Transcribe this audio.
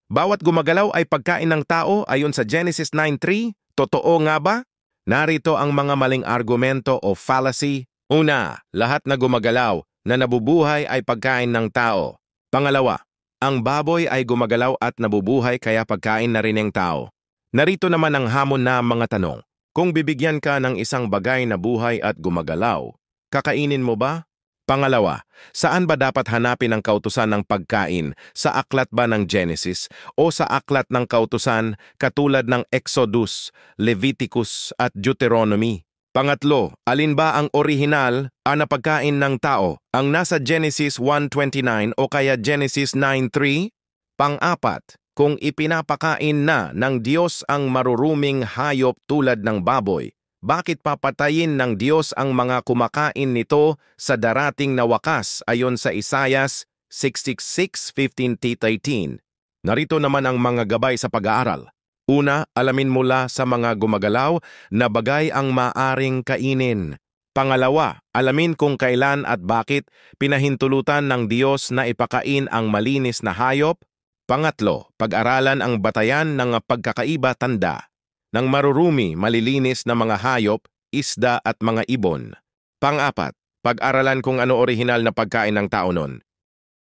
Bawat gumagalaw ay pagkain ng tao ayon sa Genesis 9:3? Totoo nga ba? Narito ang mga maling argumento o fallacy. Una, lahat na gumagalaw na nabubuhay ay pagkain ng tao. Pangalawa, ang baboy ay gumagalaw at nabubuhay kaya pagkain na rin ng tao. Narito naman ang hamon na mga tanong. Kung bibigyan ka ng isang bagay na buhay at gumagalaw, kakainin mo ba? Pangalawa, saan ba dapat hanapin ang kautusan ng pagkain? Sa aklat ba ng Genesis o sa aklat ng kautusan katulad ng Exodus, Leviticus at Deuteronomy? Pangatlo, alin ba ang orihinal na pagkain ng tao? Ang nasa Genesis 1:29 o kaya Genesis 9:3? Pang-apat, kung ipinapakain na ng Diyos ang maruruming hayop tulad ng baboy, bakit papatayin ng Diyos ang mga kumakain nito sa darating na wakas ayon sa Isaias 66:15-13? Narito naman ang mga gabay sa pag-aaral. Una, alamin mula sa mga gumagalaw na bagay ang maaring kainin. Pangalawa, alamin kung kailan at bakit pinahintulutan ng Diyos na ipakain ang malinis na hayop. Pangatlo, pag-aralan ang batayan ng pagkakaiba tanda ng marurumi, malilinis na mga hayop, isda at mga ibon. Pang-apat, pag-aralan kung ano orihinal na pagkain ng tao nun.